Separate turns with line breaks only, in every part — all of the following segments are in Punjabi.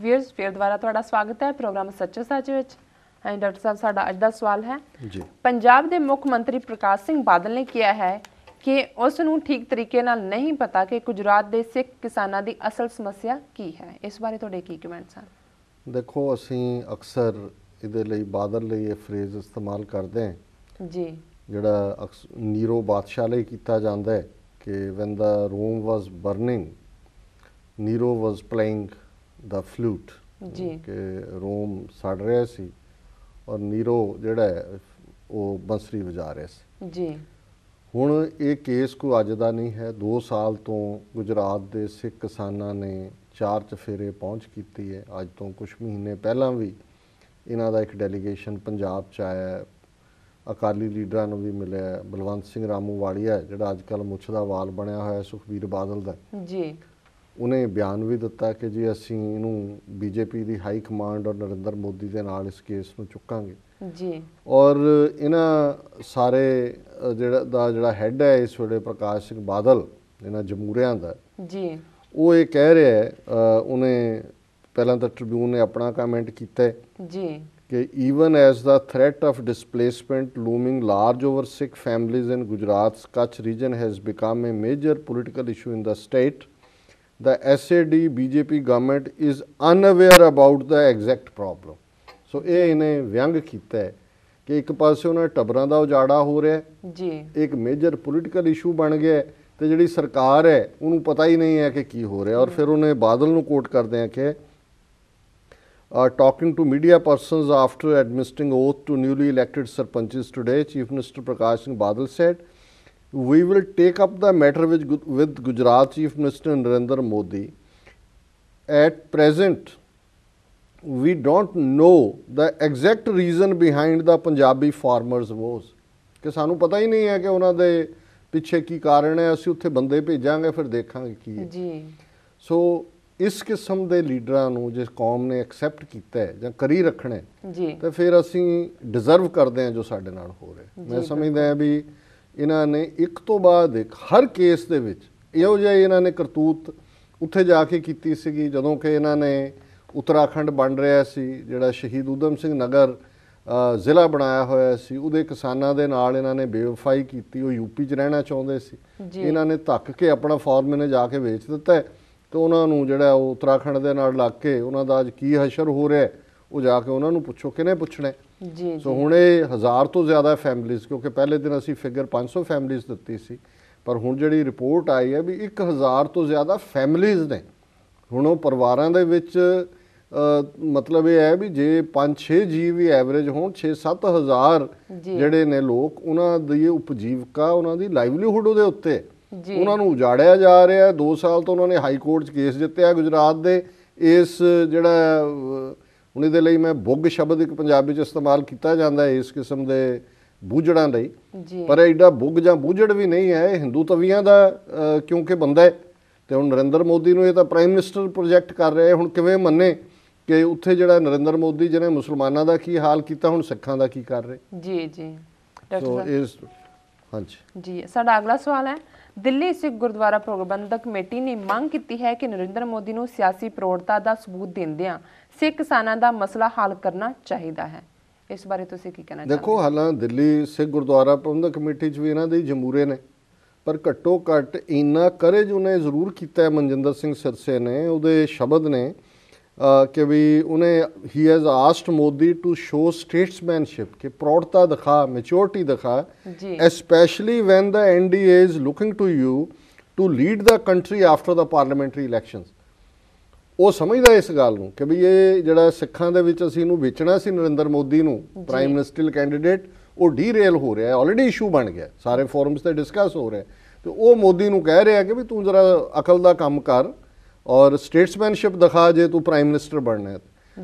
ਵੀਅਰਸ ਫਿਰ ਦੁਬਾਰਾ ਤੁਹਾਡਾ ਸਵਾਗਤ ਹੈ ਪ੍ਰੋਗਰਾਮ ਸੱਚੋ ਸੱਚ ਵਿੱਚ। ਡਾਕਟਰ ਸਾਹਿਬ ਸਾਡਾ ਅੱਜ ਦਾ ਸਵਾਲ ਹੈ
ਜੀ,
ਪੰਜਾਬ ਦੇ ਮੁੱਖ ਮੰਤਰੀ ਪ੍ਰਕਾਸ਼ ਸਿੰਘ ਬਾਦਲ ਨੇ ਕਿਹਾ ਹੈ ਕਿ ਉਸ ਨੂੰ ਠੀਕ ਤਰੀਕੇ ਨਾਲ ਨਹੀਂ ਪਤਾ ਕਿ ਗੁਜਰਾਤ ਦੇ ਸਿੱਖ ਕਿਸਾਨਾਂ ਦੀ ਅਸਲ ਸਮੱਸਿਆ ਕੀ ਹੈ। ਇਸ ਬਾਰੇ ਤੁਹਾਡੇ ਕੀ ਕਮੈਂਟਸ ਹਨ?
ਦੇਖੋ ਅਸੀਂ ਅਕਸਰ ਇਹਦੇ ਲਈ ਬਾਦਲ ਲਈ ਇਹ ਫਰੇਜ਼ ਇਸਤੇਮਾਲ ਕਰਦੇ ਹਾਂ
ਜੀ,
ਜਿਹੜਾ ਨੀਰੋ ਬਾਦਸ਼ਾਹ ਲਈ ਕੀਤਾ ਜਾਂਦਾ ਹੈ ਕਿ ਵੈਨ ਦਾ ਰੋਮ ਵਾਜ਼ ਬਰਨਿੰਗ ਨੀਰੋ ਵਾਜ਼ ਪਲੇਇੰਗ ਦਾ ਫਲੂਟ,
ਜੀ
ਕਿ ਰੋਮ ਸੜ ਰਿਹਾ ਸੀ ਔਰ ਨੀਰੋ ਜਿਹੜਾ ਹੈ ਉਹ ਬੰਸਰੀ ਵਜਾ ਰਿਹਾ ਸੀ।
ਜੀ,
ਹੁਣ ਇਹ ਕੇਸ ਕੋਈ ਅੱਜ ਦਾ ਨਹੀਂ ਹੈ। 2 ਸਾਲ ਤੋਂ ਗੁਜਰਾਤ ਦੇ ਸਿੱਖ ਕਿਸਾਨਾਂ ਨੇ 4 ਚਫੇਰੇ ਪਹੁੰਚ ਕੀਤੀ ਹੈ। ਅੱਜ ਤੋਂ ਕੁਝ ਮਹੀਨੇ ਪਹਿਲਾਂ ਵੀ ਇਹਨਾਂ ਦਾ ਇੱਕ ਡੈਲੀਗੇਸ਼ਨ ਪੰਜਾਬ 'ਚ ਆਇਆ, ਅਕਾਲੀ ਲੀਡਰਾਂ ਨੂੰ ਵੀ ਮਿਲਿਆ। ਬਲਵੰਤ ਸਿੰਘ ਰਾਮੂਵਾਲੀਆ ਜਿਹੜਾ ਅੱਜ ਕੱਲ੍ਹ ਮੁੱਛ ਦਾ ਵਾਲ ਬਣਿਆ ਹੋਇਆ ਸੁਖਬੀਰ ਬਾਦਲ ਦਾ,
ਜੀ,
ਉਹਨੇ ਬਿਆਨ ਵੀ ਦਿੱਤਾ ਕਿ ਜੀ ਅਸੀਂ ਇਹਨੂੰ ਬੀਜੇਪੀ ਦੀ ਹਾਈ ਕਮਾਂਡ ਔਰ ਨਰਿੰਦਰ ਮੋਦੀ ਦੇ ਨਾਲ ਇਸ ਕੇਸ ਨੂੰ ਚੁੱਕਾਂਗੇ।
ਜੀ,
ਔਰ ਇਹਨਾਂ ਸਾਰੇ ਜਿਹੜਾ ਹੈੱਡ ਹੈ ਇਸ ਵੇਲੇ ਪ੍ਰਕਾਸ਼ ਸਿੰਘ ਬਾਦਲ ਇਹਨਾਂ ਜਮਹੂਰੀਆਂ ਦਾ,
ਜੀ,
ਉਹ ਇਹ ਕਹਿ ਰਿਹਾ ਹੈ, ਉਹਨੇ ਪਹਿਲਾਂ ਤਾਂ ਟ੍ਰਿਬਿਊਨ ਨੇ ਆਪਣਾ ਕਮੈਂਟ ਕੀਤਾ ਹੈ
ਜੀ
ਕਿ even as the threat of displacement looming large over Sikh families in Gujarat's Kutch region has become a major political issue in the state, the SAD BJP government is unaware about the exact problem. ਸੋ ਇਹ ਇਹਨੇ ਵਿਅੰਗ ਕੀਤਾ ਹੈ ਕਿ ਇੱਕ ਪਾਸੇ ਉਹਨਾਂ ਟੱਬਰਾਂ ਦਾ ਉਜਾੜਾ ਹੋ ਰਿਹਾ
ਜੀ,
ਇੱਕ ਮੇਜਰ ਪੋਲੀਟੀਕਲ ਇਸ਼ੂ ਬਣ ਗਿਆ ਤੇ ਜਿਹੜੀ ਸਰਕਾਰ ਹੈ ਉਹਨੂੰ ਪਤਾ ਹੀ ਨਹੀਂ ਹੈ ਕਿ ਕੀ ਹੋ ਰਿਹਾ। ਔਰ ਫਿਰ ਉਹਨੇ ਬਾਦਲ ਨੂੰ ਕੋਟ ਕਰਦੇ ਆ ਕਿ talking to media persons after administering oath to newly elected sarpanches today, Chief Minister Prakash Singh Badal said, "We will take up the matter with Gujarat Chief Minister Narendra Modi. At present, we don't know the exact reason behind the Punjabi farmers' woes." ਕਿ ਸਾਨੂੰ ਪਤਾ ਹੀ ਨਹੀਂ ਹੈ ਕਿ ਉਹਨਾਂ ਦੇ ਪਿੱਛੇ ਕੀ ਕਾਰਨ ਹੈ। ਅਸੀਂ ਉੱਥੇ ਬੰਦੇ ਭੇਜਾਂਗੇ ਫਿਰ ਦੇਖਾਂਗੇ ਕੀ ਹੈ।
ਜੀ,
ਸੋ ਇਸ ਕਿਸਮ ਦੇ ਲੀਡਰਾਂ ਨੂੰ ਜਿਸ ਕੌਮ ਨੇ ਐਕਸੈਪਟ ਕੀਤਾ ਹੈ ਜਾਂ ਕਰੀ ਰੱਖਣਾ ਹੈ
ਜੀ,
ਤੇ ਫਿਰ ਅਸੀਂ ਡਿਜ਼ਰਵ ਕਰਦੇ ਹਾਂ ਜੋ ਸਾਡੇ ਨਾਲ ਹੋ ਰਿਹਾ। ਮੈਂ ਸਮਝਦਾ ਹਾਂ ਵੀ ਇਹਨਾਂ ਨੇ ਇੱਕ ਤੋਂ ਬਾਅਦ ਇੱਕ ਹਰ ਕੇਸ ਦੇ ਵਿੱਚ ਇਹੋ ਜਿਹਾ ਇਹਨਾਂ ਨੇ ਕਰਤੂਤ ਉੱਥੇ ਜਾ ਕੇ ਕੀਤੀ ਸੀਗੀ ਜਦੋਂ ਕਿ ਇਹਨਾਂ ਨੇ ਉੱਤਰਾਖੰਡ ਬਣ ਰਿਹਾ ਸੀ, ਜਿਹੜਾ ਸ਼ਹੀਦ ਊਧਮ ਸਿੰਘ ਨਗਰ ਜ਼ਿਲ੍ਹਾ ਬਣਾਇਆ ਹੋਇਆ ਸੀ, ਉਹਦੇ ਕਿਸਾਨਾਂ ਦੇ ਨਾਲ ਇਹਨਾਂ ਨੇ ਬੇਵਫਾਈ ਕੀਤੀ। ਉਹ ਯੂਪੀ 'ਚ ਰਹਿਣਾ ਚਾਹੁੰਦੇ ਸੀ, ਇਹਨਾਂ ਨੇ ਧੱਕ ਕੇ ਆਪਣਾ ਫਾਰਮ ਇਹਨੇ ਜਾ ਕੇ ਵੇਚ ਦਿੱਤਾ ਹੈ ਤੇ ਉਹਨਾਂ ਨੂੰ ਜਿਹੜਾ ਉਹ ਉੱਤਰਾਖੰਡ ਦੇ ਨਾਲ ਲੱਗ ਕੇ ਉਹਨਾਂ ਦਾ ਅੱਜ ਕੀ ਹਸ਼ਰ ਹੋ ਰਿਹਾ ਉਹ ਜਾ ਕੇ ਉਹਨਾਂ ਨੂੰ ਪੁੱਛੋ, ਕਿਹਨੇ ਪੁੱਛਣਾ।
ਜੀ,
ਸੋ ਹੁਣ ਇਹ 1000 ਤੋਂ ਜ਼ਿਆਦਾ ਫੈਮਿਲੀਜ਼, ਕਿਉਂਕਿ ਪਹਿਲੇ ਦਿਨ ਅਸੀਂ ਫਿਗਰ 500 ਫੈਮਿਲੀਜ਼ ਦਿੱਤੀ ਸੀ, ਪਰ ਹੁਣ ਜਿਹੜੀ ਰਿਪੋਰਟ ਆਈ ਹੈ ਵੀ 1000 ਤੋਂ ਜ਼ਿਆਦਾ ਫੈਮਿਲੀਜ਼ ਨੇ। ਹੁਣ ਉਹ ਪਰਿਵਾਰਾਂ ਦੇ ਵਿੱਚ ਮਤਲਬ ਇਹ ਹੈ ਵੀ ਜੇ 5-6 ਜੀ ਵੀ ਐਵਰੇਜ ਹੋਣ 6-7 ਹਜ਼ਾਰ ਜਿਹੜੇ ਨੇ ਲੋਕ, ਉਹਨਾਂ ਦੀ ਉਪਜੀਵਕਾ, ਉਹਨਾਂ ਦੀ ਲਾਈਵਲੀਹੁੱਡ ਉਹਦੇ ਉੱਤੇ ਉਹਨਾਂ ਨੂੰ ਉਜਾੜਿਆ ਜਾ ਰਿਹਾ। 2 ਸਾਲ ਤੋਂ ਉਹਨਾਂ ਨੇ ਹਾਈ ਕੋਰਟ 'ਚ ਕੇਸ ਜਿੱਤਿਆ ਗੁਜਰਾਤ ਦੇ ਇਸ ਜਿਹੜਾ ਹੁਣ ਇਹਦੇ ਲਈ ਮੈਂ ਬੁੱਗ ਸ਼ਬਦ ਇੱਕ ਪੰਜਾਬੀ 'ਚ ਇਸਤੇਮਾਲ ਕੀਤਾ ਜਾਂਦਾ ਹੈ ਇਸ ਕਿਸਮ ਦੇ ਬੂਝੜਾਂ ਲਈ, ਪਰ ਐਡਾ ਬੁੱਗ ਜਾਂ ਬੂਝੜ ਵੀ ਨਹੀਂ ਹੈ, ਇਹ ਹਿੰਦੂ ਤਵੀਆਂ ਦਾ ਕਿਉਂਕਿ ਬੰਦਾ ਹੈ। ਤੇ ਹੁਣ ਨਰਿੰਦਰ ਮੋਦੀ ਨੂੰ ਇਹ ਤਾਂ ਪ੍ਰਾਈਮ ਮਿਨਿਸਟਰ ਪ੍ਰੋਜੈਕਟ ਕਰ ਰਿਹਾ। ਹੁਣ ਕਿਵੇਂ ਮੰਨੇ ਕਿ ਉੱਥੇ ਜਿਹੜਾ ਨਰਿੰਦਰ ਮੋਦੀ ਜਿਹਨੇ ਮੁਸਲਮਾਨਾਂ ਦਾ ਕੀ ਹਾਲ ਕੀਤਾ, ਹੁਣ ਸਿੱਖਾਂ ਦਾ ਕੀ ਕਰ ਰਹੇ।
ਜੀ, ਜੀ
ਹਾਂਜੀ
ਜੀ। ਸਾਡਾ ਅਗਲਾ ਸਵਾਲ ਹੈ, ਦਿੱਲੀ ਸਿੱਖ ਗੁਰਦੁਆਰਾ ਪ੍ਰਬੰਧਕ ਕਮੇਟੀ ਨੇ ਮੰਗ ਕੀਤੀ ਹੈ ਕਿ ਨਰਿੰਦਰ ਮੋਦੀ ਨੂੰ ਸਿਆਸੀ ਪ੍ਰੋੜਤਾ ਦਾ ਸਬੂਤ ਦਿੰਦਿਆਂ ਸਿੱਖ ਕਿਸਾਨਾਂ ਦਾ ਮਸਲਾ ਹੱਲ ਕਰਨਾ ਚਾਹੀਦਾ ਹੈ। ਇਸ ਬਾਰੇ ਤੁਸੀਂ ਕੀ ਕਹਿਣਾ ਚਾਹੁੰਦੇ?
ਦੇਖੋ, ਹਾਲਾਂ ਦਿੱਲੀ ਸਿੱਖ ਗੁਰਦੁਆਰਾ ਪ੍ਰਬੰਧਕ ਕਮੇਟੀ 'ਚ ਵੀ ਇਹਨਾਂ ਦੇ ਜਮਹੂਰੇ ਨੇ, ਪਰ ਘੱਟੋ ਘੱਟ ਇੰਨਾ ਕਰੇਜ ਉਹਨੇ ਜ਼ਰੂਰ ਕੀਤਾ ਹੈ। ਮਨਜਿੰਦਰ ਸਿੰਘ ਸਿਰਸੇ ਨੇ, ਉਹਦੇ ਸ਼ਬਦ ਨੇ ਕਿ ਵੀ ਉਹਨੇ ਹੀ has asked Modi to show statesmanship, ਕਿ ਪ੍ਰੌੜਤਾ ਦਿਖਾ, ਮੈਚੋਰਿਟੀ ਦਿਖਾ, especially when the NDA is looking to you to lead the country after the parliamentary elections. ਉਹ ਸਮਝਦਾ ਇਸ ਗੱਲ ਨੂੰ ਕਿ ਵੀ ਇਹ ਜਿਹੜਾ ਸਿੱਖਾਂ ਦੇ ਵਿੱਚ ਅਸੀਂ ਇਹਨੂੰ ਵੇਚਣਾ ਸੀ ਨਰਿੰਦਰ ਮੋਦੀ ਨੂੰ ਪ੍ਰਾਈਮ ਮਿਨਿਸਟਰ ਕੈਂਡੀਡੇਟ, ਉਹ ਡੀਰੇਲ ਹੋ ਰਿਹਾ, ਆਲਰੇਡੀ ਇਸ਼ੂ ਬਣ ਗਿਆ, ਸਾਰੇ ਫੋਰਮਸ ਤੇ ਡਿਸਕਸ ਹੋ ਰਿਹਾ। ਤੇ ਉਹ ਮੋਦੀ ਨੂੰ ਕਹਿ ਰਿਹਾ ਕਿ ਵੀ ਤੂੰ ਜ਼ਰਾ ਅਕਲ ਦਾ ਕੰਮ ਕਰ ਔਰ ਸਟੇਟਸਮੈਨਸ਼ਿਪ ਦਿਖਾ ਜੇ ਤੂੰ ਪ੍ਰਾਈਮ ਮਿਨਿਸਟਰ ਬਣਨਾ ਹੈ।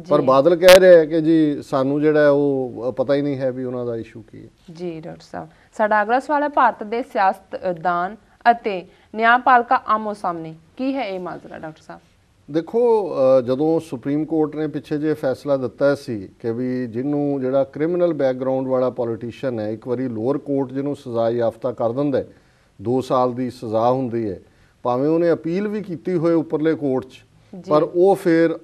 ਪਰ ਬਾਦਲ ਕਹਿ ਰਿਹਾ ਹੈ ਕਿ ਜੀ ਸਾਨੂੰ ਜਿਹੜਾ ਉਹ ਪਤਾ ਹੀ ਨਹੀਂ ਹੈ ਵੀ ਉਹਨਾਂ ਦਾ ਇਸ਼ੂ ਕੀ ਹੈ।
ਜੀ ਡਾਕਟਰ ਸਾਹਿਬ, ਸਾਡਾ ਅਗਲਾ ਸਵਾਲ ਹੈ, ਭਾਰਤ ਦੇ ਸਿਆਸਤਦਾਨ ਅਤੇ ਨਿਆਂਪਾਲਿਕਾ ਆਮੋ ਸਾਹਮਣੇ ਕੀ ਹੈ ਇਹ ਮਾਜਰਾ? ਡਾਕਟਰ ਸਾਹਿਬ
ਦੇਖੋ, ਜਦੋਂ ਸੁਪਰੀਮ ਕੋਰਟ ਨੇ ਪਿੱਛੇ ਜੇ ਫੈਸਲਾ ਦਿੱਤਾ ਸੀ ਕਿ ਵੀ ਜਿਹਨੂੰ ਜਿਹੜਾ ਕ੍ਰਿਮੀਨਲ ਬੈਕਗਰਾਊਂਡ ਵਾਲਾ ਪੋਲੀਟੀਸ਼ੀਅਨ ਹੈ, ਇੱਕ ਵਾਰੀ ਲੋਅਰ ਕੋਰਟ ਜਿਹਨੂੰ ਸਜ਼ਾ ਯਾਫਤਾ ਕਰ ਦਿੰਦਾ, 2 ਸਾਲ ਦੀ ਸਜ਼ਾ ਹੁੰਦੀ ਹੈ, ਭਾਵੇਂ ਉਹਨੇ ਅਪੀਲ ਵੀ ਕੀਤੀ ਹੋਏ ਉੱਪਰਲੇ ਕੋਰਟ 'ਚ, ਪਰ ਉਹ ਫਿਰ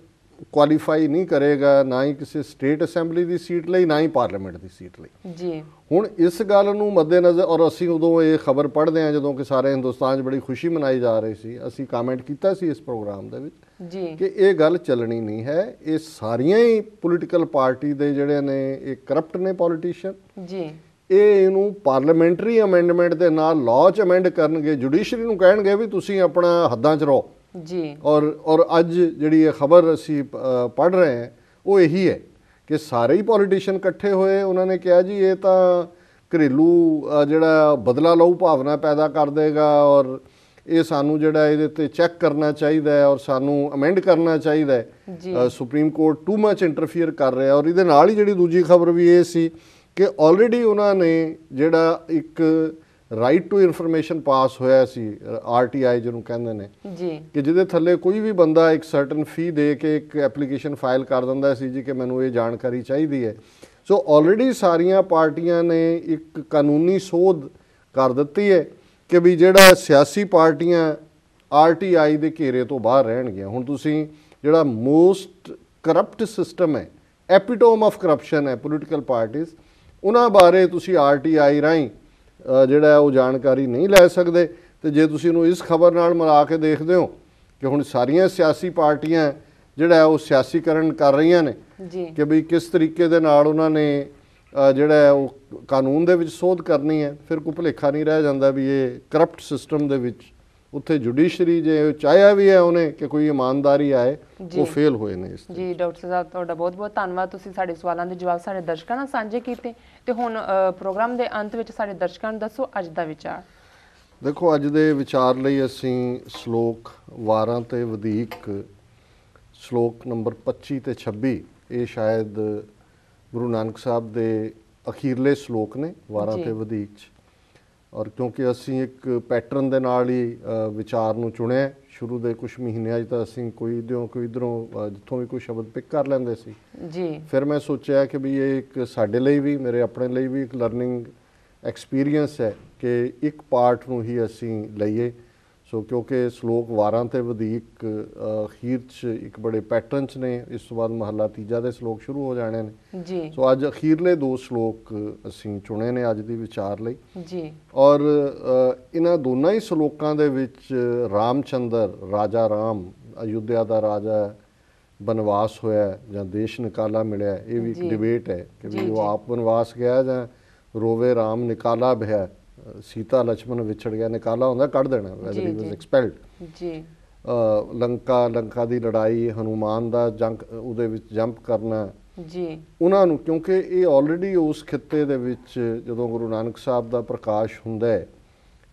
ਕੁਆਲੀਫਾਈ ਨਹੀਂ ਕਰੇਗਾ, ਨਾ ਹੀ ਕਿਸੇ ਸਟੇਟ ਅਸੈਂਬਲੀ ਦੀ ਸੀਟ ਲਈ, ਨਾ ਹੀ ਪਾਰਲੀਮੈਂਟ ਦੀ ਸੀਟ ਲਈ।
ਜੀ
ਹੁਣ ਇਸ ਗੱਲ ਨੂੰ ਮੱਦੇਨਜ਼ਰ, ਔਰ ਅਸੀਂ ਉਦੋਂ ਇਹ ਖਬਰ ਪੜ੍ਹਦੇ ਹਾਂ ਜਦੋਂ ਕਿ ਸਾਰੇ ਹਿੰਦੁਸਤਾਨ 'ਚ ਬੜੀ ਖੁਸ਼ੀ ਮਨਾਈ ਜਾ ਰਹੀ ਸੀ, ਅਸੀਂ ਕਮੈਂਟ ਕੀਤਾ ਸੀ ਇਸ ਪ੍ਰੋਗਰਾਮ ਦੇ ਵਿੱਚ
ਜੀ
ਕਿ ਇਹ ਗੱਲ ਚੱਲਣੀ ਨਹੀਂ ਹੈ। ਇਹ ਸਾਰੀਆਂ ਹੀ ਪੋਲੀਟੀਕਲ ਪਾਰਟੀ ਦੇ ਜਿਹੜੇ ਨੇ ਇਹ ਕਰਪਟ ਨੇ ਪੋਲੀਟੀਸ਼ੀਅਨ।
ਜੀ
ਇਹਨੂੰ ਪਾਰਲੀਮੈਂਟਰੀ ਅਮੈਂਡਮੈਂਟ ਦੇ ਨਾਲ ਲਾਅ 'ਚ ਅਮੈਂਡ ਕਰਨਗੇ, ਜੁਡੀਸ਼ਰੀ ਨੂੰ ਕਹਿਣਗੇ ਵੀ ਤੁਸੀਂ ਆਪਣਾ ਹੱਦਾਂ 'ਚ ਰਹੋ।
ਜੀ
ਔਰ ਅੱਜ ਜਿਹੜੀ ਇਹ ਖਬਰ ਅਸੀਂ ਪੜ੍ਹ ਰਹੇ ਹਾਂ ਉਹ ਇਹੀ ਹੈ ਕਿ ਸਾਰੇ ਹੀ ਪੋਲੀਟੀਸ਼ੀਅਨ ਇਕੱਠੇ ਹੋਏ, ਉਹਨਾਂ ਨੇ ਕਿਹਾ ਜੀ ਇਹ ਤਾਂ ਘਰੇਲੂ ਜਿਹੜਾ ਬਦਲਾ ਲਊ ਭਾਵਨਾ ਪੈਦਾ ਕਰ ਦੇਗਾ, ਔਰ ਇਹ ਸਾਨੂੰ ਜਿਹੜਾ ਇਹਦੇ ਤੇ ਚੈੱਕ ਕਰਨਾ ਚਾਹੀਦਾ ਹੈ ਔਰ ਸਾਨੂੰ ਅਮੈਂਡ ਕਰਨਾ ਚਾਹੀਦਾ ਹੈ। Supreme court too much interfere ਕਰ ਰਿਹਾ। ਔਰ ਇਹਦੇ ਨਾਲ ਹੀ ਜਿਹੜੀ ਦੂਜੀ ਖਬਰ ਵੀ ਇਹ ਸੀ ਕਿ ਆਲਰੇਡੀ ਉਹਨਾਂ ਨੇ ਜਿਹੜਾ ਇੱਕ ਰਾਈਟ ਟੂ ਇਨਫੋਰਮੇਸ਼ਨ ਪਾਸ ਹੋਇਆ ਸੀ, RTI ਜਿਹਨੂੰ ਕਹਿੰਦੇ ਨੇ,
ਜੀ
ਕਿ ਜਿਹਦੇ ਥੱਲੇ ਕੋਈ ਵੀ ਬੰਦਾ ਇੱਕ ਸਰਟਨ ਫੀ ਦੇ ਕੇ ਇੱਕ ਐਪਲੀਕੇਸ਼ਨ ਫਾਈਲ ਕਰ ਦਿੰਦਾ ਸੀ ਜੀ ਕਿ ਮੈਨੂੰ ਇਹ ਜਾਣਕਾਰੀ ਚਾਹੀਦੀ ਹੈ। ਸੋ ਆਲਰੇਡੀ ਸਾਰੀਆਂ ਪਾਰਟੀਆਂ ਨੇ ਇੱਕ ਕਾਨੂੰਨੀ ਸੋਧ ਕਰ ਦਿੱਤੀ ਹੈ ਕਿ ਵੀ ਜਿਹੜਾ ਸਿਆਸੀ ਪਾਰਟੀਆਂ RTI ਦੇ ਘੇਰੇ ਤੋਂ ਬਾਹਰ ਰਹਿਣਗੀਆਂ। ਹੁਣ ਤੁਸੀਂ ਜਿਹੜਾ ਮੋਸਟ ਕਰਪਟ ਸਿਸਟਮ ਹੈ, ਐਪੀਟੋਮ ਆਫ ਕਰਪਸ਼ਨ ਹੈ ਪੋਲੀਟੀਕਲ ਪਾਰਟੀਜ਼, ਉਹਨਾਂ ਬਾਰੇ ਤੁਸੀਂ RTI ਰਾਹੀਂ ਜਿਹੜਾ ਉਹ ਜਾਣਕਾਰੀ ਨਹੀਂ ਲੈ ਸਕਦੇ। ਤੇ ਜੇ ਤੁਸੀਂ ਇਹਨੂੰ ਇਸ ਖਬਰ ਨਾਲ ਮਿਲਾ ਕੇ ਦੇਖਦੇ ਹੋ ਕਿ ਹੁਣ ਸਾਰੀਆਂ ਸਿਆਸੀ ਪਾਰਟੀਆਂ ਜਿਹੜਾ ਉਹ ਸਿਆਸੀਕਰਨ ਕਰ ਰਹੀਆਂ ਨੇ ਕਿ ਵੀ ਕਿਸ ਤਰੀਕੇ ਦੇ ਨਾਲ ਉਹਨਾਂ ਨੇ ਜਿਹੜਾ ਉਹ ਕਾਨੂੰਨ ਦੇ ਵਿੱਚ ਸੋਧ ਕਰਨੀ ਹੈ, ਫਿਰ ਕੋਈ ਭੁਲੇਖਾ ਨਹੀਂ ਰਹਿ ਜਾਂਦਾ ਵੀ ਇਹ ਕਰਪਟ ਸਿਸਟਮ ਦੇ ਵਿੱਚ ਉੱਥੇ ਜੁਡੀਸ਼ਰੀ ਜੇ ਚਾਹਿਆ ਵੀ ਹੈ ਉਹਨੇ ਕਿ ਕੋਈ ਇਮਾਨਦਾਰੀ ਆਏ, ਉਹ ਫੇਲ ਹੋਏ ਨੇ ਇਸ
ਜੀ। ਡਾਕਟਰ ਸਾਹਿਬ ਤੁਹਾਡਾ ਬਹੁਤ ਬਹੁਤ ਧੰਨਵਾਦ, ਤੁਸੀਂ ਸਾਡੇ ਸਵਾਲਾਂ ਦੇ ਜਵਾਬ ਸਾਡੇ ਦਰਸ਼ਕਾਂ ਨਾਲ ਸਾਂਝੇ ਕੀਤੇ। ਤੇ ਹੁਣ ਪ੍ਰੋਗਰਾਮ ਦੇ ਅੰਤ ਵਿੱਚ ਸਾਡੇ ਦਰਸ਼ਕਾਂ ਨੂੰ ਦੱਸੋ ਅੱਜ ਦਾ ਵਿਚਾਰ।
ਦੇਖੋ, ਅੱਜ ਦੇ ਵਿਚਾਰ ਲਈ ਅਸੀਂ ਸ਼ਲੋਕ 12 ਤੇ ਵਧੀਕ, ਸ਼ਲੋਕ ਨੰਬਰ 25 ਤੇ 26, ਇਹ ਸ਼ਾਇਦ ਗੁਰੂ ਨਾਨਕ ਸਾਹਿਬ ਦੇ ਅਖੀਰਲੇ ਸ਼ਲੋਕ ਨੇ 12 ਤੇ ਵਧੀਕ 'ਚ। ਔਰ ਕਿਉਂਕਿ ਅਸੀਂ ਇੱਕ ਪੈਟਰਨ ਦੇ ਨਾਲ ਹੀ ਵਿਚਾਰ ਨੂੰ ਚੁਣਿਆ, ਸ਼ੁਰੂ ਦੇ ਕੁਝ ਮਹੀਨਿਆਂ 'ਚ ਤਾਂ ਅਸੀਂ ਕੋਈ ਇੱਧਰੋਂ ਜਿੱਥੋਂ ਵੀ ਕੋਈ ਸ਼ਬਦ ਪਿਕ ਕਰ ਲੈਂਦੇ ਸੀ ਜੀ। ਫਿਰ ਮੈਂ ਸੋਚਿਆ ਕਿ ਵੀ ਇਹ ਇੱਕ ਸਾਡੇ ਲਈ ਵੀ, ਮੇਰੇ ਆਪਣੇ ਲਈ ਵੀ ਇੱਕ ਲਰਨਿੰਗ ਐਕਸਪੀਰੀਅੰਸ ਹੈ ਕਿ ਇੱਕ ਪਾਰਟ ਨੂੰ ਹੀ ਅਸੀਂ ਲਈਏ। ਸੋ ਕਿਉਂਕਿ ਸ਼ਲੋਕ 12 ਤੇ ਵਧੀਕ ਅਖੀਰ 'ਚ ਇੱਕ ਬੜੇ ਪੈਟਰਨ 'ਚ ਨੇ, ਇਸ ਤੋਂ ਬਾਅਦ ਮਹੱਲਾ ਤੀਜਾ ਦੇ ਸ਼ਲੋਕ ਸ਼ੁਰੂ ਹੋ ਜਾਣੇ ਨੇ ਜੀ। ਸੋ ਅੱਜ ਅਖੀਰਲੇ 2 ਸ਼ਲੋਕ ਅਸੀਂ ਚੁਣੇ ਨੇ ਅੱਜ ਦੀ ਵਿਚਾਰ ਲਈ ਜੀ। ਔਰ ਇਹਨਾਂ ਦੋਨਾਂ ਹੀ ਸ਼ਲੋਕਾਂ ਦੇ ਵਿੱਚ ਰਾਮਚੰਦਰ, ਰਾਜਾ ਰਾਮ, ਅਯੁੱਧਿਆ ਦਾ ਰਾਜਾ, ਬਨਵਾਸ ਹੋਇਆ ਜਾਂ ਦੇਸ਼ ਨਿਕਾਲਾ ਮਿਲਿਆ, ਇਹ ਵੀ ਇੱਕ ਡਿਬੇਟ ਹੈ ਕਿ ਵੀ ਉਹ ਆਪ ਬਨਵਾਸ ਗਿਆ ਜਾਂ ਰੋਵੇ ਰਾਮ ਨਿਕਾਲਾ ਭਇਆ, ਸੀਤਾ ਲక్ష్మణ ਵਿਛੜ ਗਿਆ, ਨਿਕਾਲਾ ਹੁੰਦਾ ਕੱਢ ਦੇਣਾ, ਵੈਦਰ ਹੀ ਵਾਸ ਐਕਸਪੈਲਡ ਜੀ। ਲੰਕਾ ਦੀ ਲੜਾਈ, ਹਨੂਮਾਨ ਦਾ ਜੰਗ, ਉਹਦੇ ਵਿੱਚ ਜੰਪ ਕਰਨਾ ਜੀ ਉਹਨਾਂ ਨੂੰ, ਕਿਉਂਕਿ ਇਹ ਆਲਰੇਡੀ ਉਸ ਖਿੱਤੇ ਦੇ ਵਿੱਚ ਜਦੋਂ ਗੁਰੂ ਨਾਨਕ ਸਾਹਿਬ ਦਾ ਪ੍ਰਕਾਸ਼ ਹੁੰਦਾ ਹੈ,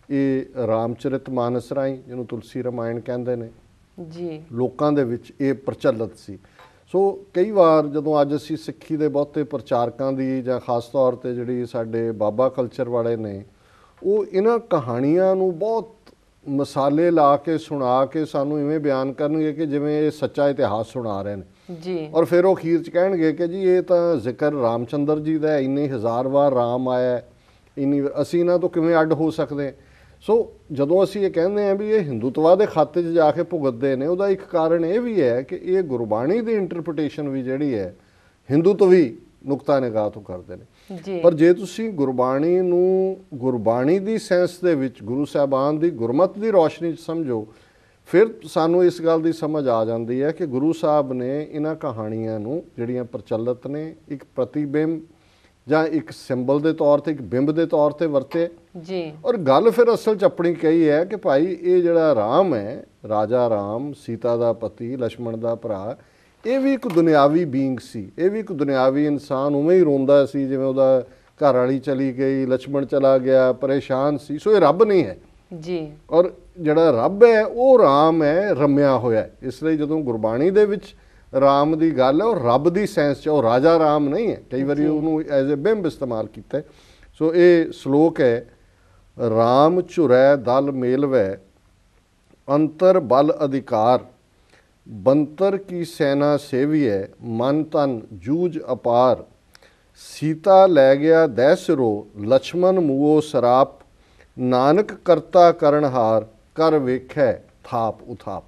ਇਹ ਰਾਮਚਰਿਤ ਮਾਨਸ ਰਾਹੀਂ, ਜਿਹਨੂੰ ਤੁਲਸੀ ਰਾਮਾਇਣ ਕਹਿੰਦੇ ਨੇ ਜੀ, ਲੋਕਾਂ ਦੇ ਵਿੱਚ ਇਹ ਪ੍ਰਚਲਿਤ ਸੀ। ਸੋ ਕਈ ਵਾਰ ਜਦੋਂ ਅੱਜ ਅਸੀਂ ਸਿੱਖੀ ਦੇ ਬਹੁਤੇ ਪ੍ਰਚਾਰਕਾਂ ਦੀ ਜਾਂ ਖਾਸ ਤੌਰ 'ਤੇ ਜਿਹੜੀ ਸਾਡੇ ਬਾਬਾ ਕਲਚਰ ਵਾਲੇ ਨੇ, ਉਹ ਇਹਨਾਂ ਕਹਾਣੀਆਂ ਨੂੰ ਬਹੁਤ ਮਸਾਲੇ ਲਾ ਕੇ ਸੁਣਾ ਕੇ ਸਾਨੂੰ ਇਵੇਂ ਬਿਆਨ ਕਰਨਗੇ ਕਿ ਜਿਵੇਂ ਇਹ ਸੱਚਾ ਇਤਿਹਾਸ ਸੁਣਾ ਰਹੇ ਨੇ ਜੀ। ਔਰ ਫਿਰ ਉਹ ਅਖੀਰ 'ਚ ਕਹਿਣਗੇ ਕਿ ਜੀ ਇਹ ਤਾਂ ਜ਼ਿਕਰ ਰਾਮਚੰਦਰ ਜੀ ਦਾ, ਇੰਨੀ 1000 ਵਾਰ ਰਾਮ ਆਇਆ, ਇੰਨੀ ਅਸੀਂ ਇਹਨਾਂ ਤੋਂ ਕਿਵੇਂ ਅੱਡ ਹੋ ਸਕਦੇ। ਸੋ ਜਦੋਂ ਅਸੀਂ ਇਹ ਕਹਿੰਦੇ ਹਾਂ ਵੀ ਇਹ ਹਿੰਦੂਤਵਾ ਦੇ ਖਾਤੇ 'ਚ ਜਾ ਕੇ ਭੁਗਤਦੇ ਨੇ, ਉਹਦਾ ਇੱਕ ਕਾਰਨ ਇਹ ਵੀ ਹੈ ਕਿ ਇਹ ਗੁਰਬਾਣੀ ਦੀ ਇੰਟਰਪ੍ਰੀਟੇਸ਼ਨ ਵੀ ਜਿਹੜੀ ਹੈ ਹਿੰਦੂਤਵੀ ਨੁਕਤਾ ਨਿਗਾਹ ਤੋਂ ਕਰਦੇ ਨੇ ਜੀ। ਪਰ ਜੇ ਤੁਸੀਂ ਗੁਰਬਾਣੀ ਨੂੰ ਗੁਰਬਾਣੀ ਦੀ ਸੈਂਸ ਦੇ ਵਿੱਚ, ਗੁਰੂ ਸਾਹਿਬਾਨ ਦੀ ਗੁਰਮਤ ਦੀ ਰੌਸ਼ਨੀ 'ਚ ਸਮਝੋ, ਫਿਰ ਸਾਨੂੰ ਇਸ ਗੱਲ ਦੀ ਸਮਝ ਆ ਜਾਂਦੀ ਹੈ ਕਿ ਗੁਰੂ ਸਾਹਿਬ ਨੇ ਇਹਨਾਂ ਕਹਾਣੀਆਂ ਨੂੰ ਜਿਹੜੀਆਂ ਪ੍ਰਚਲਿਤ ਨੇ, ਇੱਕ ਪ੍ਰਤੀਬਿੰਬ ਜਾਂ ਇੱਕ ਸਿੰਬਲ ਦੇ ਤੌਰ ਤੇ, ਇੱਕ ਬਿੰਬ ਦੇ ਤੌਰ ਤੇ ਵਰਤੇ ਜੀ। ਔਰ ਗੱਲ ਫਿਰ ਅਸਲ 'ਚ ਆਪਣੀ ਕਹੀ ਹੈ ਕਿ ਭਾਈ ਇਹ ਜਿਹੜਾ ਰਾਮ ਹੈ, ਰਾਜਾ ਰਾਮ, ਸੀਤਾ ਦਾ ਪਤੀ, ਲక్ష్మణ ਦਾ ਭਰਾ, ਇਹ ਵੀ ਇੱਕ ਦੁਨਿਆਵੀ ਬੀਇੰਗ ਸੀ, ਇਹ ਵੀ ਇੱਕ ਦੁਨਿਆਵੀ ਇਨਸਾਨ, ਉਵੇਂ ਹੀ ਰੋਂਦਾ ਸੀ ਜਿਵੇਂ ਉਹਦਾ ਘਰ ਵਾਲੀ ਚਲੀ ਗਈ, ਲక్ష్మణ ਚਲਾ ਗਿਆ, ਪਰੇਸ਼ਾਨ ਸੀ। ਸੋ ਇਹ ਰੱਬ ਨਹੀਂ ਹੈ ਜੀ। ਔਰ ਜਿਹੜਾ ਰੱਬ ਹੈ ਉਹ ਰਾਮ ਹੈ, ਰਮਿਆ ਹੋਇਆ। ਇਸ ਲਈ ਜਦੋਂ ਗੁਰਬਾਣੀ ਦੇ ਵਿੱਚ ਰਾਮ ਦੀ ਗੱਲ ਹੈ, ਉਹ ਰੱਬ ਦੀ ਸੈਂਸ 'ਚ, ਉਹ ਰਾਜਾ ਰਾਮ ਨਹੀਂ ਹੈ। ਕਈ ਵਾਰੀ ਉਹਨੂੰ ਐਜ਼ ਏ ਬਿੰਬ ਇਸਤੇਮਾਲ ਕੀਤਾ। ਸੋ ਇਹ ਸ਼ਲੋਕ ਹੈ, ਰਾਮ ਝੁਰੈ ਦਲ ਮੇਲਵੈ, ਅੰਤਰ ਬਲ ਅਧਿਕਾਰ, ਬੰਤਰ ਕੀ ਸੈਨਾ ਸੇਵੀਐ, ਮਨ ਤਨ ਜੂਝ ਅਪਾਰ, ਸੀਤਾ ਲੈ ਗਿਆ ਦਹਿ ਸਿਰੋ, ਲక్ష్మణ ਮੂਓ ਸਰਾਪ, ਨਾਨਕ ਕਰਤਾ ਕਰਨਹਾਰ, ਕਰ ਵੇਖੈ ਥਾਪ ਉਥਾਪ।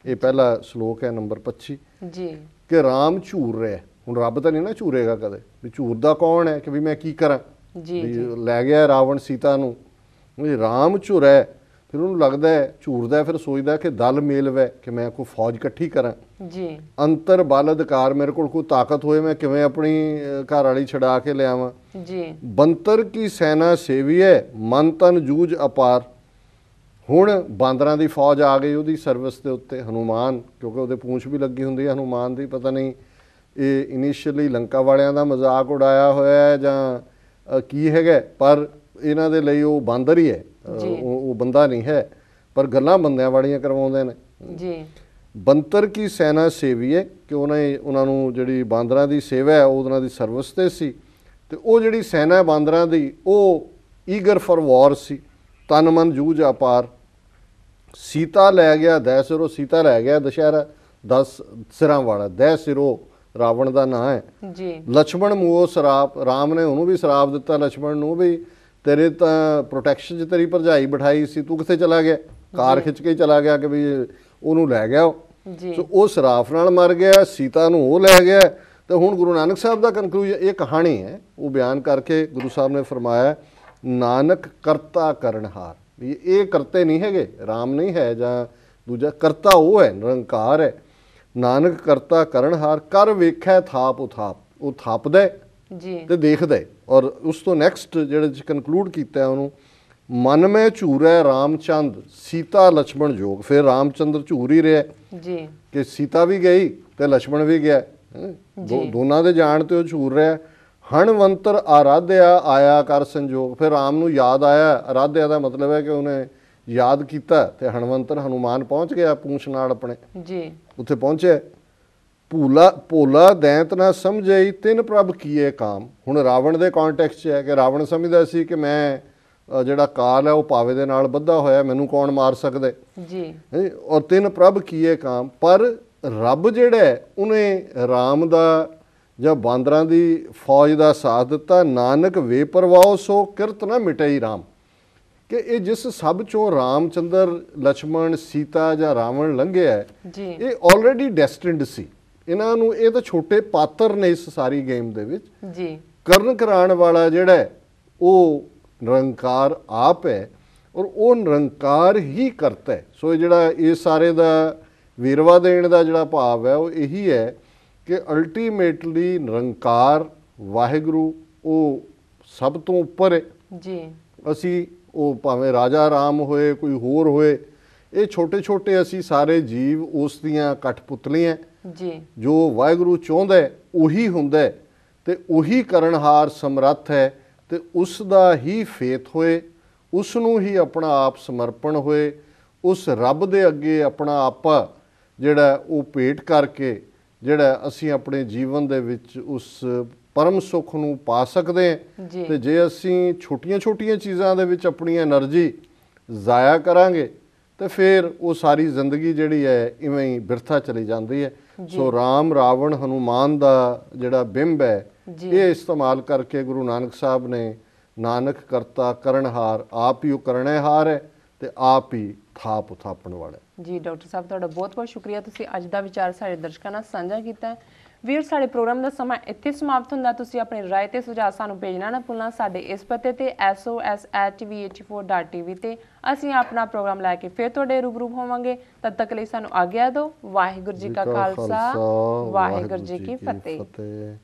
ਇਹ ਪਹਿਲਾ ਸ਼ਲੋਕ ਹੈ ਨੰਬਰ 25 ਜੀ। ਕਿ ਰਾਮ ਝੂਰ ਰਿਹਾ। ਹੁਣ ਰੱਬ ਤਾਂ ਨਹੀਂ ਨਾ ਝੂਰੇਗਾ ਕਦੇ, ਵੀ ਝੂਰਦਾ ਕੌਣ ਹੈ ਕਿ ਵੀ ਮੈਂ ਕੀ ਕਰਾਂ,
ਜੀ
ਵੀ ਲੈ ਗਿਆ ਰਾਵਣ ਸੀਤਾ ਨੂੰ, ਵੀ ਰਾਮ ਝੁਰੈ, ਫਿਰ ਉਹਨੂੰ ਲੱਗਦਾ ਹੈ ਝੂਰਦਾ, ਫਿਰ ਸੋਚਦਾ ਕਿ ਦਲ ਮੇਲਵੈ ਕਿ ਮੈਂ ਕੋਈ ਫੌਜ ਇਕੱਠੀ ਕਰਾਂ,
ਜੀ
ਅੰਤਰ ਬਲ ਅਧਿਕਾਰ, ਮੇਰੇ ਕੋਲ ਕੋਈ ਤਾਕਤ ਹੋਏ, ਮੈਂ ਕਿਵੇਂ ਆਪਣੀ ਘਰ ਵਾਲੀ ਛਡਾ ਕੇ ਲਿਆਵਾਂ।
ਜੀ
ਬੰਤਰ ਕੀ ਸੈਨਾ ਸੇਵੀਐ, ਮਨ ਤਨ ਜੂਝ ਅਪਾਰ। ਹੁਣ ਬਾਂਦਰਾਂ ਦੀ ਫੌਜ ਆ ਗਈ ਉਹਦੀ ਸਰਵਿਸ ਦੇ ਉੱਤੇ, ਹਨੂਮਾਨ, ਕਿਉਂਕਿ ਉਹਦੇ ਪੂੰਛ ਵੀ ਲੱਗੀ ਹੁੰਦੀ ਹੈ ਹਨੂਮਾਨ ਦੀ। ਪਤਾ ਨਹੀਂ ਇਹ ਇਨੀਸ਼ੀਅਲੀ ਲੰਕਾ ਵਾਲਿਆਂ ਦਾ ਮਜ਼ਾਕ ਉਡਾਇਆ ਹੋਇਆ ਹੈ ਜਾਂ ਕੀ ਹੈਗਾ, ਪਰ ਇਹਨਾਂ ਦੇ ਲਈ ਉਹ ਬਾਂਦਰ ਹੀ ਹੈ, ਉਹ ਬੰਦਾ ਨਹੀਂ ਹੈ, ਪਰ ਗੱਲਾਂ ਬੰਦਿਆਂ ਵਾਲੀਆਂ ਕਰਵਾਉਂਦੇ ਨੇ।
ਜੀ
ਬੰਤਰ ਕੀ ਸੈਨਾ ਸੇਵੀਏ, ਕਿ ਉਹਨਾਂ ਨੂੰ ਜਿਹੜੀ ਬਾਂਦਰਾਂ ਦੀ ਸੇਵਾ ਹੈ ਉਹ ਉਹਨਾਂ ਦੀ ਸਰਵਿਸ ਤੇ ਸੀ, ਤੇ ਉਹ ਜਿਹੜੀ ਸੈਨਾ ਬਾਂਦਰਾਂ ਦੀ ਉਹ ਈਗਰ ਫॉर ਵਾਰ ਸੀ, ਤਨ ਮਨ ਜੂਝ ਅਪਾਰ। ਸੀਤਾ ਲੈ ਗਿਆ ਦਹਿ ਸਿਰੋ, ਸੀਤਾ ਲੈ ਗਿਆ ਦੁਸ਼ਹਿਰਾ 10 ਸਿਰਾਂ ਵਾਲਾ, ਦਹਿ ਸਿਰੋ ਰਾਵਣ ਦਾ ਨਾਂ ਹੈ।
ਜੀ
ਲਛਮਣ ਮੂਹੋ ਸਰਾਪ, ਰਾਮ ਨੇ ਉਹਨੂੰ ਵੀ ਸਰਾਪ ਦਿੱਤਾ ਲਛਮਣ ਨੂੰ, ਵੀ ਤੇਰੇ ਤਾਂ ਪ੍ਰੋਟੈਕਸ਼ਨ 'ਚ ਤੇਰੀ ਭਰਜਾਈ ਬਿਠਾਈ ਸੀ, ਤੂੰ ਕਿੱਥੇ ਚਲਾ ਗਿਆ, ਕਾਰ ਖਿੱਚ ਕੇ ਹੀ ਚਲਾ ਗਿਆ, ਕਿ ਵੀ ਉਹਨੂੰ ਲੈ ਗਿਆ ਉਹ।
ਜੀ
ਸੋ ਉਹ ਸਰਾਫ ਨਾਲ ਮਰ ਗਿਆ, ਸੀਤਾ ਨੂੰ ਉਹ ਲੈ ਗਿਆ। ਤੇ ਹੁਣ ਗੁਰੂ ਨਾਨਕ ਸਾਹਿਬ ਦਾ ਕਨਕਲੂਜਨ, ਇਹ ਕਹਾਣੀ ਹੈ, ਉਹ ਬਿਆਨ ਕਰਕੇ ਗੁਰੂ ਸਾਹਿਬ ਨੇ ਫਰਮਾਇਆ ਨਾਨਕ ਕਰਤਾ ਕਰਨਹਾਰ, ਵੀ ਇਹ ਕਰਤੇ ਨਹੀਂ ਹੈਗੇ, ਰਾਮ ਨਹੀਂ ਹੈ ਜਾਂ ਦੂਜਾ, ਕਰਤਾ ਉਹ ਹੈ, ਨਿਰੰਕਾਰ ਹੈ। ਨਾਨਕ ਕਰਤਾ ਕਰਨਹਾਰ, ਕਰ ਵੇਖੈ ਥਾਪ ਉਥਾਪ, ਉਹ ਥਾਪਦਾ
ਜੀ
ਤੇ ਦੇਖਦਾ। ਔਰ ਉਸ ਤੋਂ ਨੈਕਸਟ ਜਿਹੜੇ ਚ ਕਨਕਲੂਡ ਕੀਤਾ ਉਹਨੂੰ, ਮਨ ਮੈਂ ਝੂਰੈ ਰਾਮਚੰਦ, ਸੀਤਾ ਲਛਮਣ ਜੋਗ। ਫਿਰ ਰਾਮਚੰਦਰ ਝੂਰ ਹੀ ਰਿਹਾ
ਜੀ
ਕਿ ਸੀਤਾ ਵੀ ਗਈ ਤੇ ਲਛਮਣ ਵੀ ਗਿਆ, ਦੋਨਾਂ ਦੇ ਜਾਣ ਤੇ ਉਹ ਝੂਰ ਰਿਹਾ। ਹਣਵੰਤਰ ਆਰਾਧਿਆ ਆਇਆ ਕਰ ਸੰਜੋਗ, ਫਿਰ ਰਾਮ ਨੂੰ ਯਾਦ ਆਇਆ, ਆਰਾਧਿਆ ਦਾ ਮਤਲਬ ਹੈ ਕਿ ਉਹਨੇ ਯਾਦ ਕੀਤਾ, ਤੇ ਹਣਵੰਤਰ ਹਨੂਮਾਨ ਪਹੁੰਚ ਗਿਆ ਪੂੰਛ ਨਾਲ ਆਪਣੇ,
ਜੀ
ਉੱਥੇ ਪਹੁੰਚਿਆ। ਭੋਲਾ ਦੈਂਤ ਨਾ ਸਮਝਈ, ਤਿੰਨ ਪ੍ਰਭ ਕੀਏ ਕਾਮ। ਹੁਣ ਰਾਵਣ ਦੇ ਕੌਨਟੈਕਸਟ 'ਚ ਹੈ ਕਿ ਰਾਵਣ ਸਮਝਦਾ ਸੀ ਕਿ ਮੈਂ ਜਿਹੜਾ ਕਾਲ ਹੈ ਉਹ ਪਾਵੇ ਦੇ ਨਾਲ ਬੱਧਾ ਹੋਇਆ, ਮੈਨੂੰ ਕੌਣ ਮਾਰ ਸਕਦਾ
ਜੀ,
ਔਰ ਤਿੰਨ ਪ੍ਰਭ ਕੀਏ ਕਾਮ। ਪਰ ਰੱਬ ਜਿਹੜਾ ਉਹਨੇ ਰਾਮ ਦਾ ਜਾਂ ਬਾਂਦਰਾਂ ਦੀ ਫੌਜ ਦਾ ਸਾਥ ਦਿੱਤਾ। ਨਾਨਕ ਵੇ ਪਰਵਾਓ ਸੋ ਕਿਰਤ ਨਾ ਮਿਟਈ ਰਾਮ, ਕਿ ਇਹ ਜਿਸ ਸਭ ਚੋਂ ਰਾਮਚੰਦਰ ਲਛਮਣ ਸੀਤਾ ਜਾਂ ਰਾਵਣ ਲੰਘਿਆ, ਇਹ ਆਲਰੇਡੀ ਡੈਸਟਿਨਡ ਸੀ। ਇਹਨਾਂ ਨੂੰ, ਇਹ ਤਾਂ ਛੋਟੇ ਪਾਤਰ ਨੇ ਇਸ ਸਾਰੀ ਗੇਮ ਦੇ ਵਿੱਚ।
ਜੀ
ਕਰਨ ਕਰਾਉਣ ਵਾਲਾ ਜਿਹੜਾ ਉਹ ਨਿਰੰਕਾਰ ਆਪ ਹੈ, ਔਰ ਉਹ ਨਿਰੰਕਾਰ ਹੀ ਕਰਤਾ ਹੈ। ਸੋ ਜਿਹੜਾ ਇਸ ਸਾਰੇ ਦਾ ਵੇਰਵਾ ਦੇਣ ਦਾ ਜਿਹੜਾ ਭਾਵ ਹੈ ਉਹ ਇਹੀ ਹੈ ਕਿ ਅਲਟੀਮੇਟਲੀ ਨਿਰੰਕਾਰ ਵਾਹਿਗੁਰੂ ਉਹ ਸਭ ਤੋਂ ਉੱਪਰ ਹੈ।
ਜੀ
ਅਸੀਂ ਉਹ ਭਾਵੇਂ ਰਾਜਾ ਰਾਮ ਹੋਏ, ਕੋਈ ਹੋਰ ਹੋਏ, ਇਹ ਛੋਟੇ ਛੋਟੇ ਅਸੀਂ ਸਾਰੇ ਜੀਵ ਉਸ ਦੀਆਂ ਕਠਪੁਤਲੀਆਂ
ਜੀ।
ਜੋ ਵਾਹਿਗੁਰੂ ਚਾਹੁੰਦਾ ਉਹੀ ਹੁੰਦਾ ਤੇ ਉਹੀ ਕਰਨਹਾਰ ਸਮਰੱਥ ਹੈ, ਤੇ ਉਸ ਦਾ ਹੀ ਫੇਥ ਹੋਏ, ਉਸ ਨੂੰ ਹੀ ਆਪਣਾ ਆਪ ਸਮਰਪਣ ਹੋਏ, ਉਸ ਰੱਬ ਦੇ ਅੱਗੇ ਆਪਣਾ ਆਪਾ ਜਿਹੜਾ ਉਹ ਭੇਟ ਕਰਕੇ ਜਿਹੜਾ ਅਸੀਂ ਆਪਣੇ ਜੀਵਨ ਦੇ ਵਿੱਚ ਉਸ ਪਰਮ ਸੁੱਖ ਨੂੰ ਪਾ ਸਕਦੇ ਹਾਂ। ਤੇ ਜੇ ਅਸੀਂ ਛੋਟੀਆਂ ਛੋਟੀਆਂ ਚੀਜ਼ਾਂ ਦੇ ਵਿੱਚ ਆਪਣੀ એનર્ਜੀ ਜ਼ਾਇਆ ਕਰਾਂਗੇ ਤੇ ਫਿਰ ਉਹ ਸਾਰੀ ਜ਼ਿੰਦਗੀ ਜਿਹੜੀ ਹੈ ਇਵੇਂ ਹੀ ਬਿਰਥਾ ਚਲੀ ਜਾਂਦੀ ਹੈ। ਸੋ ਰਾਮ ਰਾਵਣ ਹਨੂਮਾਨ ਦਾ ਜਿਹੜਾ ਬਿੰਬ ਹੈ, ਇਹ ਇਸਤੇਮਾਲ ਕਰਕੇ ਗੁਰੂ ਨਾਨਕ ਸਾਹਿਬ ਨੇ ਨਾਨਕ ਕਰਤਾ ਕਰਨਹਾਰ, ਆਪ ਹੀ ਉਹ ਕਰਨਹਾਰ ਹੈ ਤੇ ਆਪ ਹੀ ਥਾਪ ਉਥਾਪਣ ਵਾਲਾ ਹੈ।
ਜੀ ਡਾਕਟਰ ਸਾਹਿਬ, ਤੁਹਾਡਾ ਬਹੁਤ ਬਹੁਤ ਸ਼ੁਕਰੀਆ, ਤੁਸੀਂ ਅੱਜ ਦਾ ਵਿਚਾਰ ਸਾਡੇ ਦਰਸ਼ਕਾਂ ਨਾਲ ਸਾਂਝਾ ਕੀਤਾ। ਵੀਰ, ਸਾਡੇ ਪ੍ਰੋਗਰਾਮ ਦਾ ਸਮਾਂ ਇੱਥੇ ਸਮਾਪਤ ਹੁੰਦਾ। ਤੁਸੀਂ ਆਪਣੀ ਰਾਏ ਤੇ ਸੁਝਾਅ ਸਾਨੂੰ ਭੇਜਣਾ ਨਾ ਭੁੱਲਣਾ ਸਾਡੇ ਇਸ ਪਤੇ ਤੇ sos@vh4.tv ਤੇ। ਅਸੀਂ ਆਪਣਾ ਪ੍ਰੋਗਰਾਮ ਲੈ ਕੇ ਫਿਰ ਤੁਹਾਡੇ ਰੂਬਰੂ ਹੋਵਾਂਗੇ। ਤਦ ਤੱਕ ਲਈ ਸਾਨੂੰ ਆਗਿਆ ਦਿਓ। ਵਾਹਿਗੁਰੂ ਜੀ ਕਾ ਖਾਲਸਾ, ਵਾਹਿਗੁਰੂ ਜੀ ਕੀ ਫਤਿਹ।